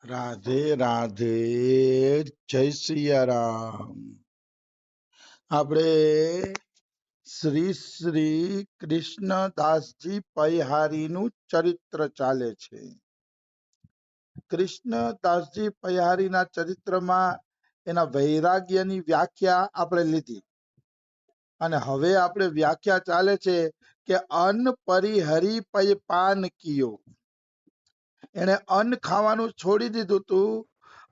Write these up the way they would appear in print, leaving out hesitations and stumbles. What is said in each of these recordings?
રાધે રાધે, જય સિયારામ. આપણે શ્રી શ્રી કૃષ્ણદાસજી પૈહારીનું ચરિત્ર ચાલે છે. કૃષ્ણદાસજી પૈહારીના ચરિત્રમાં એના વૈરાગ્યની વ્યાખ્યા આપણે લીધી અને હવે આપણે વ્યાખ્યા ચાલે છે કે અન્ન પરિહરી પય પાન કિયો. એને અન્ન ખાવાનું છોડી દીધું તું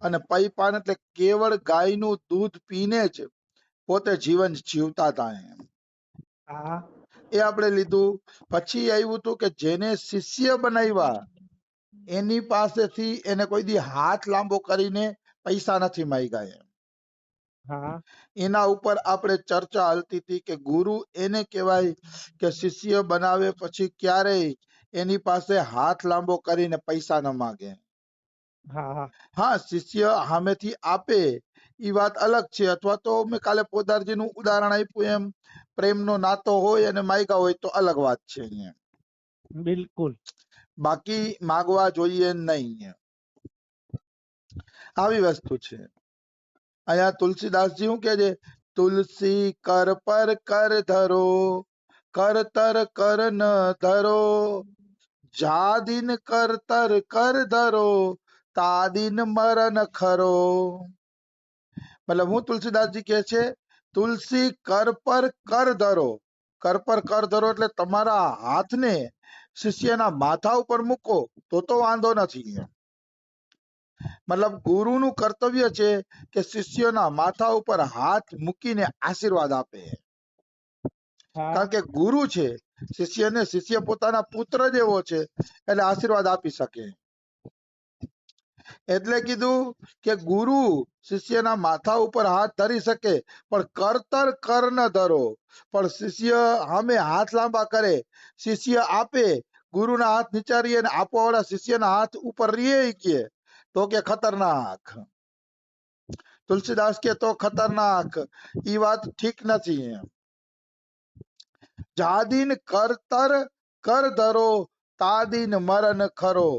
અને પૈપાન એટલે કેવળ ગાયનું દૂધ પીને જ પોતે જીવન જીવતા હતા એમ. એ આપણે લીધું. પછી આવ્યું હતું કે જેને શિષ્ય બનાવ્યા એની પાસેથી એને કોઈ દી હાથ લાંબો કરીને પૈસા નથી માંગ્યા એમ. એના ઉપર આપણે ચર્ચા હાલતી હતી કે ગુરુ એને કહેવાય કે શિષ્ય બનાવે પછી ક્યારેય એની પાસે હાથ લાંબો કરીને પૈસા ન માગે. હા, શિષ્ય સામેથી આપે એ વાત અલગ છે, અથવા તો મેં કાલે પોદારજીનું ઉદાહરણ આપ્યું એમ પ્રેમનો નાતો હોય અને માગ્યા હોય તો અલગ વાત છે. અહીંયા બિલકુલ બાકી માગવા જોઈએ નહીં. આવી વસ્તુ છે. અહીંયા તુલસીદાસજી શું કે છે? તુલસી કર પર કર ધરો, કરતર કર ન ધરો, જાદિન કરતર કર ધરો, તાદિન મરણ ખરો. મતલબ હું તુલસીદાસજી કે છે તુલસી કર પર કર ધરો. કર પર કર ધરો એટલે તમારા હાથને શિષ્યના માથા ઉપર મૂકો તો વાંધો નથી. મતલબ ગુરુનું કર્તવ્ય છે કે શિષ્યના માથા ઉપર હાથ મૂકીને આશીર્વાદ આપે. કારણ કે ગુરુ છે, શિષ્યને શિષ્ય પોતાના પુત્ર જેવો છે એટલે આશીર્વાદ આપી શકે. એટલે કીધું કે ગુરુ શિષ્યના માથા ઉપર હાથ ધરી શકે પણ કરતર કર ન ધરો. પણ શિષ્ય સામે હાથ લાંબા કરે, શિષ્ય આપે, ગુરુના હાથ નીચારીએ અને આપવા વાળા શિષ્યના હાથ ઉપર રીએ કે તો કે ખતરનાક. તુલસીદાસ કે તો ખતરનાક, ઈ વાત ઠીક નથી. જાદિન કરતર કર ધરો, તાદિન મરણ ખરો.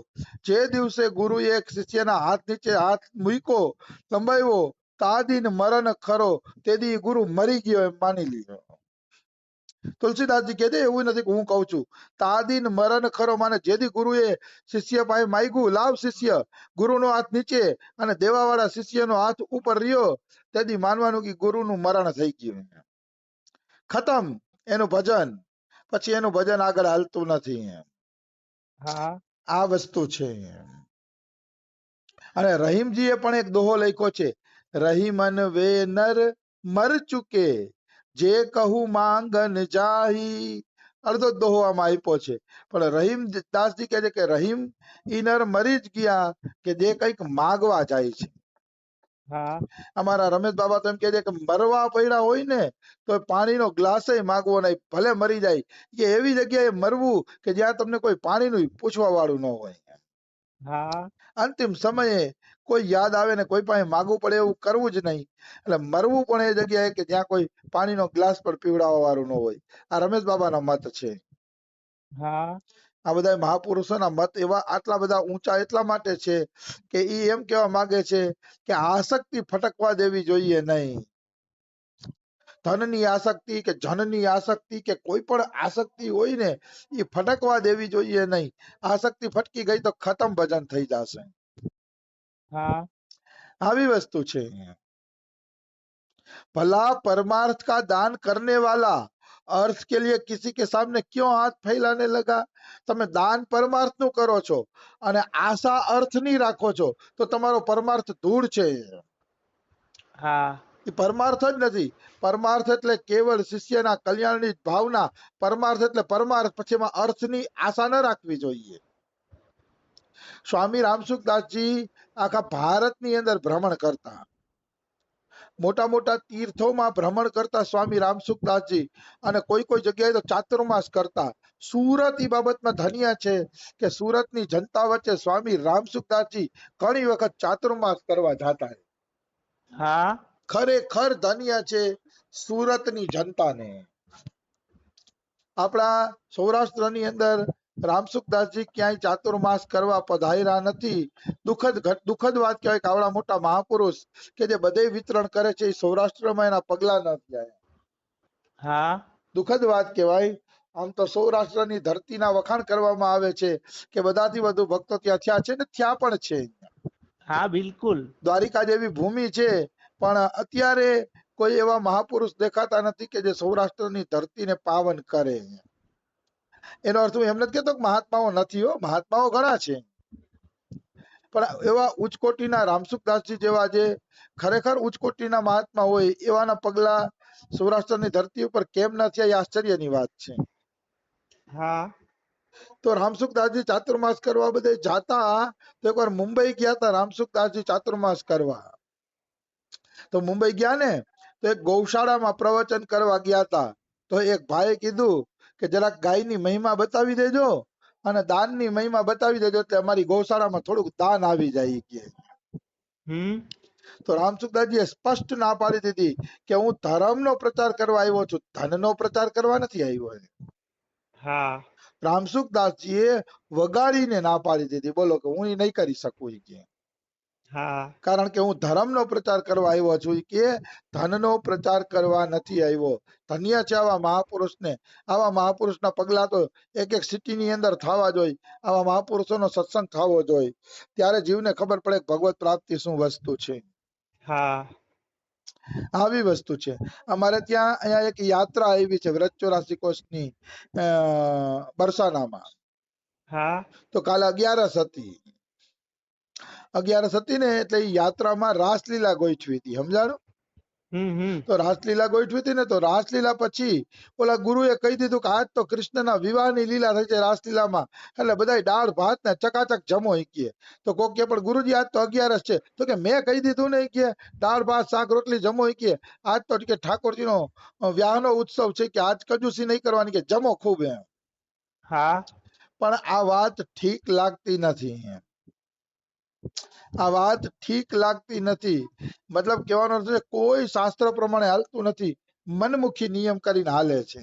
જે દિવસે ગુરુએ એક શિષ્યના હાથ નીચે હાથ મૂક્યો, લંબાવ્યો, તાદિન મરણ ખરો, તેથી ગુરુ મરી ગયો એમ માની લીધો. તુલસીદાસજી કહે છે એવું નથી કે હું કઉ છું. તાદિન મરણ ખરો માને જેથી ગુરુએ શિષ્ય પાસે માંગ્યું, લાવ શિષ્ય, ગુરુનો હાથ નીચે અને દેવાવાળા શિષ્યનો હાથ ઉપર રહ્યો, તેથી માનવાનું કે ગુરુનું મરણ થઈ ગયું, ખતમ એનું ભજન. પછી એનું ભજન આગળ હાલતું નથી. આ વસ્તુ છે. અને રહીમજીએ પણ એક દોહો લખ્યો છે, રહીમન વે નર મર ચુકે, જે કહું માંગન જાહી. અડધો દોહો આમાં આપ્યો છે. પણ રહીમ દાસજી કહે છે કે રહીમ ઈ નર મરી જ ગયા કે જે કઈક માગવા જાય છે. અમારા રમેશ બાબા તો એમ કે છે કે મરવા પડ્યા હોય ને તો પાણીનો ગ્લાસ માગવો નહીં, ભલે મરી જાય, કે એવી જગ્યાએ મરવું કે જ્યાં તમને કોઈ પાણીનું પૂછવા વાળું ન હોય. અંતિમ સમયે કોઈ યાદ આવે ને કોઈ પાસે માગવું પડે એવું કરવું જ નહીં. એટલે મરવું પણ એ જગ્યાએ કે જ્યાં કોઈ પાણીનો ગ્લાસ પણ પીવડાવવા વાળું ન હોય. આ રમેશ બાબાનો મત છે. આ બધા મહાપુરુષોના મત એવા આટલા બધા ઊંચા એટલા માટે છે કે ઈ એમ કેવા માંગે છે કે આસક્તિ ફટકવા દેવી જોઈએ નહીં. ધનની આસક્તિ કે જનની આસક્તિ કે કોઈ પણ આસક્તિ હોય ને એ ફટકવા દેવી જોઈએ નહીં. આસક્તિ ફટકી ગઈ તો ખતમ ભજન થઈ જશે. આવી વસ્તુ છે. भला परमार्थ का दान करने वाला अर्थ के लिए किसी के सामने क्यों हाथ फैलाने लगा? તમે દાન પરમાર્થ નું કરો છો અને આશા અર્થ ની રાખો છો તો તમારો પરમાર્થ ધૂળ છે. એ પરમાર્થ જ નથી. પરમાર્થ એટલે કેવળ શિષ્યના કલ્યાણની ભાવના. પરમાર્થ એટલે પરમાર્થ, પછી એમાં અર્થની આશા ન રાખવી જોઈએ. સ્વામી રામસુખદાસજી આખા ભારતની અંદર ભ્રમણ કરતા, મોટા મોટા તીર્થોમાં ભ્રમણ કરતા સ્વામી રામસુખદાસજી, અને કોઈ કોઈ જગ્યાએ તો ચાતુર્માસ કરતા. સુરત એ બાબતમાં ધન્ય છે કે સુરતની જનતા વચ્ચે સ્વામી રામસુખદાસજી ઘણી વખત ચાતુર્માસ કરવા જતા. ખરેખર ધન્ય છે સુરતની જનતાને. આપણા સૌરાષ્ટ્રની અંદર રામસુખદાસજી ક્યાંય ચાતુર્માસ કરવા પધાર્યા નથી. દુઃખદ વાત કહેવાય કે આવડા મોટા મહાપુરુષ કે જે બધે વિતરણ કરે છે એ સૌરાષ્ટ્રમાં એના પગલા ન થયા. હા દુઃખદ વાત કહેવાય. આમ તો સૌરાષ્ટ્રની ધરતીના વખાણ કરવામાં આવે છે કે બધાથી વધુ ભક્તો ત્યાં થયા છે ને થયા પણ છે. હા બિલકુલ. દ્વારિકા જેવી ભૂમિ છે પણ અત્યારે કોઈ એવા મહાપુરુષ દેખાતા નથી કે જે સૌરાષ્ટ્રની ધરતીને પાવન કરે. એનો અર્થ હું એમ નથી કહેતો કે મહાત્માઓ નથી હો, મહાત્માઓ ઘણા છે, પણ એવા ઉચ્ચ કોટીના રામસુખદાસજી જેવા જે ખરેખર ઉચ્ચ કોટીના મહાત્મા હોય એવાના પગલા સૌરાષ્ટ્રની ધરતી ઉપર કેમ ન થયા એ આશ્ચર્યની વાત છે. હા તો રામસુખદાસજી ચાતુર્માસ કરવા બધે જાતા તો એકવાર મુંબઈ ગયા હતા રામસુખદાસજી ચાતુર્માસ કરવા. તો મુંબઈ ગયા ને તો એક ગૌશાળામાં પ્રવચન કરવા ગયા હતા. તો એક ભાઈએ કીધું કે જરાક ગાયની મહિમા બતાવી દેજો અને દાનની મહિમા બતાવી દેજો એટલે અમારી ગૌશાળામાં થોડુંક દાન આવી જાય કે. તો રામસુખદાસજીએ સ્પષ્ટ ના પાડી દીધી કે હું ધર્મનો પ્રચાર કરવા આવ્યો છું, ધનનો પ્રચાર કરવા નથી આવ્યો. હા રામસુખદાસજીએ વગાડીને ના પાડી દીધી, બોલો કે હું એ નહીં કરી શકું કે. હા કારણ કે હું ધર્મનો પ્રચાર કરવા આવ્યો છું કે ધનનો પ્રચાર કરવા નથી આવ્યો. ધન્ય છે આવા મહાપુરુષને. આવા મહાપુરુષના પગલા તો એક એક સિટીની અંદર થવા જોઈએ. આવા મહાપુરુષોનો સત્સંગ થવો જોઈએ. ત્યારે જીવને ખબર પડે કે ભગવત પ્રાપ્તિ શું વસ્તુ છે. હા આવી વસ્તુ છે. અમારે ત્યાં અહીંયા એક યાત્રા આવી છે વ્રત 84 કોષની બરસાનામાં. હા તો કાલે 11 હતી. 11 હતી ને એટલે યાત્રામાં રાસલીલા ગોઠવી હતી, સમજાણું? તો રાસલીલા ગોઠવી હતી ને તો રાસલીલા પછી ઓલા ગુરુએ કહી દીધું કે આજ તો કૃષ્ણના વિવાહની લીલા થઈ છે રાસલીલામાં, એટલે બધા દાળ ભાત ને ચકાચક જમો કે. તો કોક કે પણ ગુરુજી આજ તો 11 છે. તો કે મેં કહી દીધું ને કે દાળ ભાત શાક રોટલી જમો કે. આજ તો કે ઠાકોરજીનો વ્યાહનો ઉત્સવ છે કે આજ કજુસી નહીં કરવાની કે જમો ખૂબ એમ. હા પણ આ વાત ઠીક લાગતી નથી. આ વાત ઠીક લાગતી નથી. મતલબ કહેવાનો અર્થ છે કોઈ શાસ્ત્ર પ્રમાણે હાલતું નથી, મનમુખી નિયમ કરીને હાલે છે.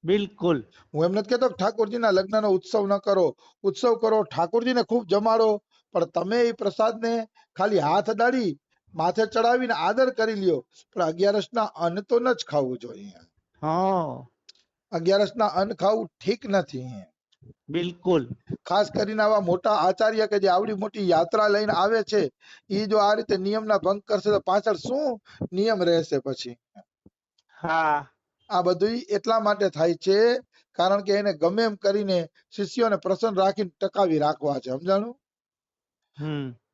બિલકુલ. હું એમ નથી કહેતો કે ઠાકોરજીના લગ્નનો ઉત્સવ ન કરો, ઉત્સવ કરો, ઠાકોરજીને ખૂબ જમાડો, પણ તમે એ પ્રસાદને ખાલી હાથ અડાડી માથે ચડાવીને આદર કરી લ્યો, પણ 11ના અન્ન તો ન જ ખાવું જોઈએ. હા 11ના અન્ન ખાવું ઠીક નથી. બિલકુલ. ખાસ કરીને આવા મોટા આચાર્ય કે જે આવડી મોટી યાત્રા લઈને આવે છે એ જો આ રીતે નિયમના ભંગ કરશે તો પાછળ શું નિયમ રહેશે પછી. હા આ બધું એટલા માટે થાય છે કારણ કે એને ગમે એમ કરીને શિષ્યોને પ્રસન્ન રાખીને ટકાવી રાખવા છે, સમજાણું?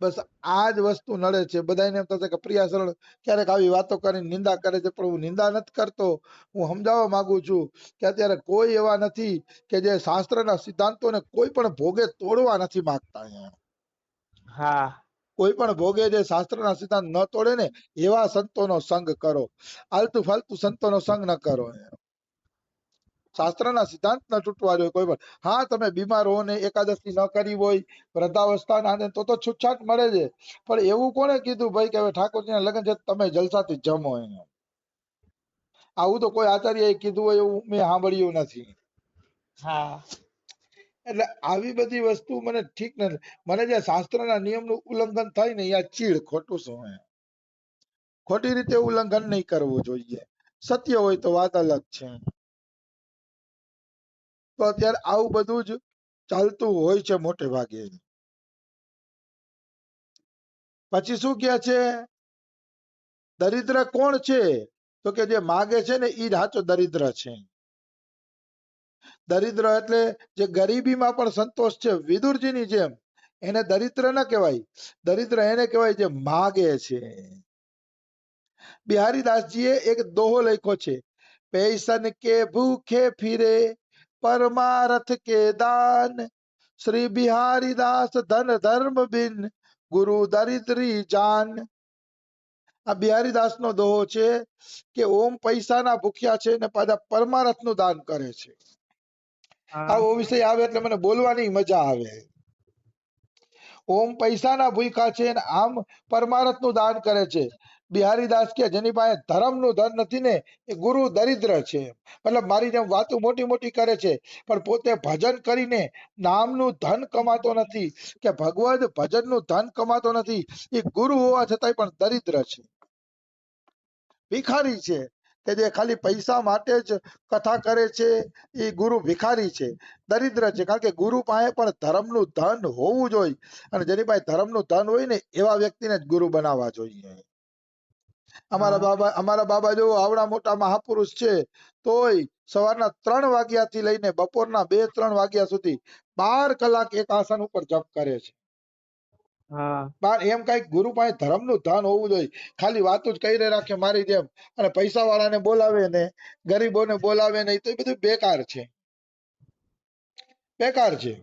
બસ આ જ વસ્તુ નડે છે. બધાને એમ થશે કે પ્રિયા સરળ ક્યારેક આવી વાતો કરીને નિંદા કરે છે, પણ હું નિંદા નથી કરતો. હું સમજાવવા માંગુ છું કે અત્યારે કોઈ એવા નથી કે જે શાસ્ત્રના સિદ્ધાંતોને કોઈ પણ ભોગે તોડવા નથી માંગતા. હા કોઈ પણ ભોગે જે શાસ્ત્રના સિદ્ધાંત ન તોડે ને એવા સંતોનો સંગ કરો. આલતુ ફાલતુ સંતોનો સંગ ન કરો. શાસ્ત્રના સિદ્ધાંત ન તૂટવા જોઈએ કોઈ પણ. હા તમે બીમાર હો ને એકાદશી ન કરી હોય, વૃદ્ધાવસ્થા તો છૂટછાટ મળે છે, પણ એવું કોને કીધું ભાઈ કે હવે ઠાકોરજીના લગ્ન છે તમે જલસાથી જમો? આવું તો કોઈ આચાર્યએ કીધું હોય એવું મેં સાંભળ્યું નથી. હા એટલે આવી બધી વસ્તુ મને ઠીક નથી. મને જે શાસ્ત્રના નિયમનું ઉલ્લંઘન થાય ને એ ચીડ, ખોટું શું? ખોટી રીતે ઉલ્લંઘન નહીં કરવું જોઈએ. સત્ય હોય તો વાત અલગ છે. તો અત્યારે આવું બધું જ ચાલતું હોય છે મોટે ભાગે. પછી શું કે છે? દરિદ્ર કોણ છે? તો કે જે માગે છે ને એ જ સાચો દરિદ્ર છે. દરિદ્ર એટલે જે ગરીબીમાં પણ સંતોષ છે, વિદુરજીની જેમ, એને દરિદ્ર ન કહેવાય. દરિદ્ર એને કહેવાય જે માગે છે. બિહારીદાસજીએ એક દોહો લખ્યો છે, પૈસન કે ભૂખે ફિરે પરમારથ કે દાન, શ્રી બિહારીદાસ ધન ધર્મ બિન ગુરુ દરિદ્રી જાન. આ બિહારીદાસ નો દોહો છે કે ઓમ પૈસાના ભૂખ્યા છે ને પાછા પરમારથ નું દાન કરે છે. આવો વિષય આવે એટલે મને બોલવાની મજા આવે. ઓમ પૈસાના ભૂખ્યા છે ને આમ પરમારથ નું દાન કરે છે. બિહારીદાસ કે જેની પાસે ધર્મનું ધન નથી ને એ ગુરુ દરિદ્ર છે. મતલબ મારી જેમ વાતો મોટી મોટી કરે છે પણ પોતે ભજન કરીને નામનું ધન કમાતો નથી કે ભગવદ ભજનનું ધન કમાતો નથી, એ ગુરુ હોવા છતાંય પણ દરિદ્ર છે, ભિખારી છે, કે જે ખાલી પૈસા માટે જ કથા કરે છે. એ ગુરુ ભિખારી છે, દરિદ્ર છે, કારણ કે ગુરુ પાસે પણ ધર્મનું ધન હોવું જોઈએ અને જેની પાસે ધર્મનું ધન હોય ને એવા વ્યક્તિને જ ગુરુ બનાવવા જોઈએ. હા અમારા બાબા જો આવડા મોટા મહાપુરુષ છે તોય સવારના 3 વાગ્યાથી લઈને બપોરના 2-3 વાગ્યા સુધી 12 કલાક એક આસન ઉપર જપ કરે છે. હા એમ કઈક ગુરુ પાસે ધર્મનું ધન હોવું જોઈએ, ખાલી વાતો જ કરી રાખે મારી જેમ અને પૈસા વાળાને બોલાવે ને ગરીબોને બોલાવે ને, તો એ બધું બેકાર છે, બેકાર છે.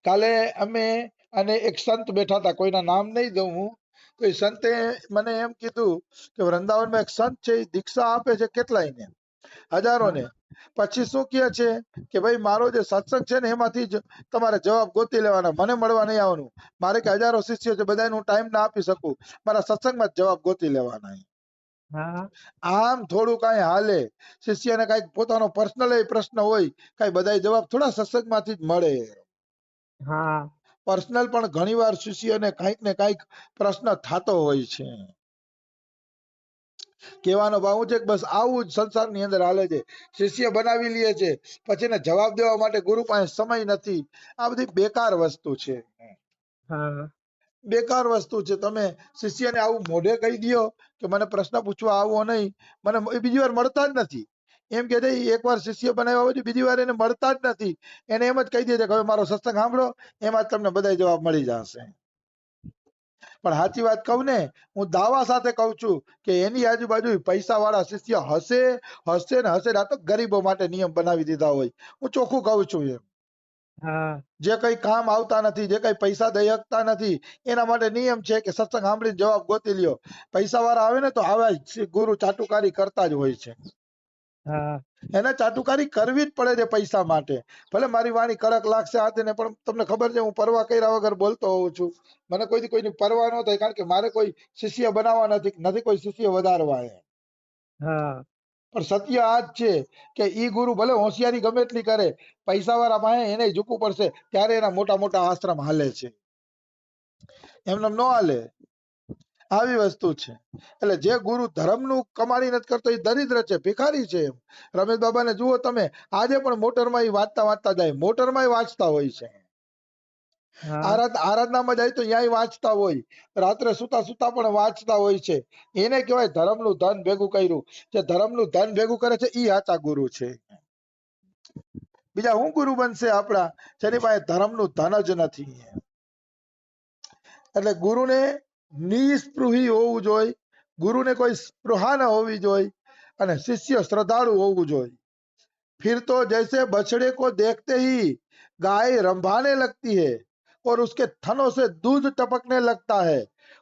કાલે અમે અને એક સંત બેઠા હતા, કોઈના નામ નહીં દઉં હું, તો એ સંતે મને એમ કીધું કે વૃંદાવનમાં એક સંત છે એ દીક્ષા આપે છે કેટલાયને, હજારોને, પછી શું કહે છે કે ભાઈ મારો જે સત્સંગ છે ને એમાંથી જ તમારે જવાબ ગોતી લેવાના, મને મળવા નહીં આવવાનું, મારે કે હજારો શિષ્યો છે બધાને હું ટાઈમ ના આપી શકું, મારા સત્સંગમાં જ જવાબ ગોતી લેવાના. હા આમ થોડું કઈ હાલે, શિષ્યને કઈક પોતાનો પર્સનલ પ્રશ્ન હોય, કઈ બધા જવાબ થોડા સત્સંગમાંથી જ મળે. હા પર્સનલ પણ ઘણીવાર શિષ્યને કઈક ને કઈક પ્રશ્ન થતો હોય છે. કહેવાનો ભાવ છે કે બસ આવું જ સંસારની અંદર હાલે છે, શિષ્ય બનાવી લે છે પછી એને જવાબ દેવા માટે ગુરુ પાસે સમય નથી. આ બધી બેકાર વસ્તુ છે, હા બેકાર વસ્તુ છે. તમે શિષ્યને આવું મોઢે કહી દો કે મને પ્રશ્ન પૂછવા આવો નહીં, મને બીજી વાર મળતા જ નથી, એમ કે એકવાર શિષ્ય બનાવ્યા પછી બીજી વાર એને મળતા જ નથી, એને એમ જ કહી દે કે હવે મારો સત્સંગ સાંભળો, એમાં જ તમને બધા જવાબ મળી જશે. પણ સાચી વાત કહું ને, હું દાવા સાથે કહું છું કે એની આજુબાજુ પૈસા વાળા શિષ્ય હશે હશે ને હશે. આ તો ગરીબો માટે નિયમ બનાવી દીધા હોય, હું ચોખ્ખું કહું છું. એમ હા જે કઈ કામ આવતા નથી, જે કઈ પૈસા દઈ શકતા નથી, એના માટે નિયમ છે કે સત્સંગ સાંભળીને જવાબ ગોતી લ્યો. પૈસા વાળા આવે ને તો આવા ગુરુ ચાટુકારી કરતા જ હોય છે, હા એને ચાટુકારી કરવી જ પડે છે પૈસા માટે. ભલે મારી વાણી કડક લાગશે આ તેને, પણ તમને ખબર છે હું પરવા કર્યા વગર બોલતો હોઉં છું, મને કોઈની પરવા ન થાય, કારણ કે મારે કોઈ શિષ્ય બનાવવા નથી કોઈ શિષ્ય વધારવા. હા પણ સત્ય આ જ છે કે ઈ ગુરુ ભલે હોશિયારી ગમે એટલી કરે, પૈસા વાળા પાસે એને ઝૂકવું પડશે, ત્યારે એના મોટા મોટા આશ્રમ હાલે છે, એમને ન હાલે. આવી વસ્તુ છે. એટલે જે ગુરુ ધર્મનું કમાણી નથી કરતો એ દરિદ્ર છે, ભિખારી છે. રમેશ બાબાને જુઓ તમે, આજે પણ મોટરમાં વાંચતા વાંચતા જાય, મોટરમાં વાંચતા હોય છે. હા આરાધનામાં જાય તો ન્યાય વાંચતા હોય, રાત્રે સુતા સુતા પણ વાંચતા હોય છે. એને કહેવાય ધર્મનું ધન ભેગું કર્યું. જે ધર્મનું ધન ભેગું કરે છે ઈ સાચા ગુરુ છે. બીજા હું ગુરુ બનશે આપડા, જેની પાસે ધર્મનું ધન જ નથી. એટલે ગુરુને નિસ્પૃહી હોવું જોઈએ, ગુરુને કોઈ સ્પૃહા ન હોવી જોઈએ અને શિષ્ય શ્રદ્ધાળુ હોવું જોઈએ. फिर तो जैसे बछड़े को देखते ही गाय रंभाने लगती है और उसके थनों से दूध टपकने लगता है,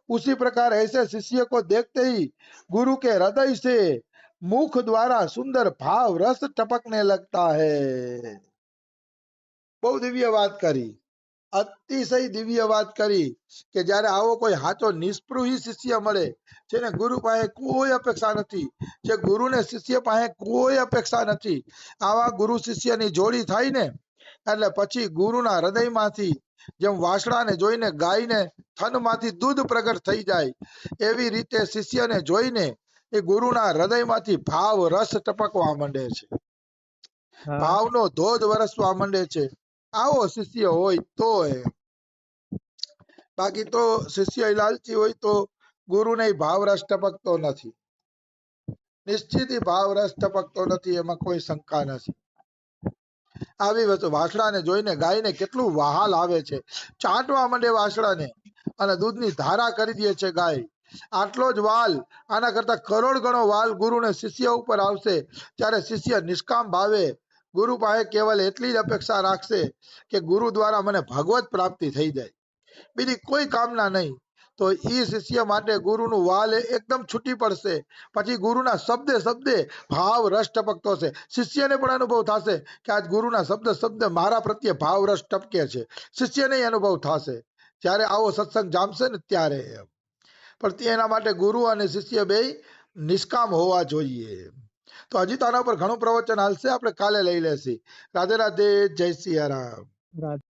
उसी प्रकार ऐसे शिष्य को देखते ही गुरु के हृदय से मुख द्वारा सुंदर भाव रस टपकने लगता है. બહુ દિવ્ય વાત કરી, અતિશય દિવ્ય વાત કરી કે જયારે આવો કોઈ સાચો નિસ્પૃહી શિષ્ય મળે, જેને ગુરુ પાસે કોઈ અપેક્ષા નથી, જે ગુરુને શિષ્ય પાસે કોઈ અપેક્ષા નથી, આવા ગુરુ શિષ્યની જોડી થાય ને એટલે પછી ગુરુના હૃદયમાંથી જેમ વાસળાને જોઈને ગાયને થનમાંથી દૂધ પ્રગટ થઈ જાય, એવી રીતે શિષ્યને જોઈને એ ગુરુના હૃદયમાંથી ભાવ રસ ટપકવા માંડે છે, હા ભાવનો ધોધ વરસવા માંડે છે. આવો શિષ્ય હોય તો, બાકી તો શિષ્ય લાલચી હોય તો ગુરુને ભાવ રસ ટપકતો નથી, નિશ્ચિત ભાવ રસ ટપકતો નથી, એમાં કોઈ શંકા નથી. આવી વસ્તુ વાસળાને જોઈને ગાયને કેટલું વહાલ આવે છે, ચાટવા માંડે વાસળાને અને દૂધની ધારા કરી દે છે ગાય. આટલો જ વાલ, આના કરતા કરોડ ગણો વાલ ગુરુને શિષ્ય ઉપર આવશે, ત્યારે શિષ્ય નિષ્કામ ભાવે ગુરુ પાસે કેવલ એટલી જ અપેક્ષા રાખશે કે ગુરુ દ્વારા મને ભગવત પ્રાપ્તિ થઈ જાય, બીજી કોઈ કામના નહીં. તો ઈ શિષ્ય માટે ગુરુનું વાલ એકદમ છૂટી પડશે. પછી ગુરુના શબ્દે શબ્દે ભાવ રસ ટપકતો છે, શિષ્યને પણ અનુભવ થશે કે આજ ગુરુના શબ્દ શબ્દ મારા પ્રત્યે ભાવ રસ ટપકે છે, શિષ્યને અનુભવ થશે. જ્યારે આવો સત્સંગ જામશે ને ત્યારે પણ તે એના માટે ગુરુ અને શિષ્ય બે નિષ્કામ હોવા જોઈએ. તો હજી તો આના પર ઘણું પ્રવચન હાલશે, આપણે કાલે લઈ લેશી. રાધે રાધે, જય સિયારામ. રાધે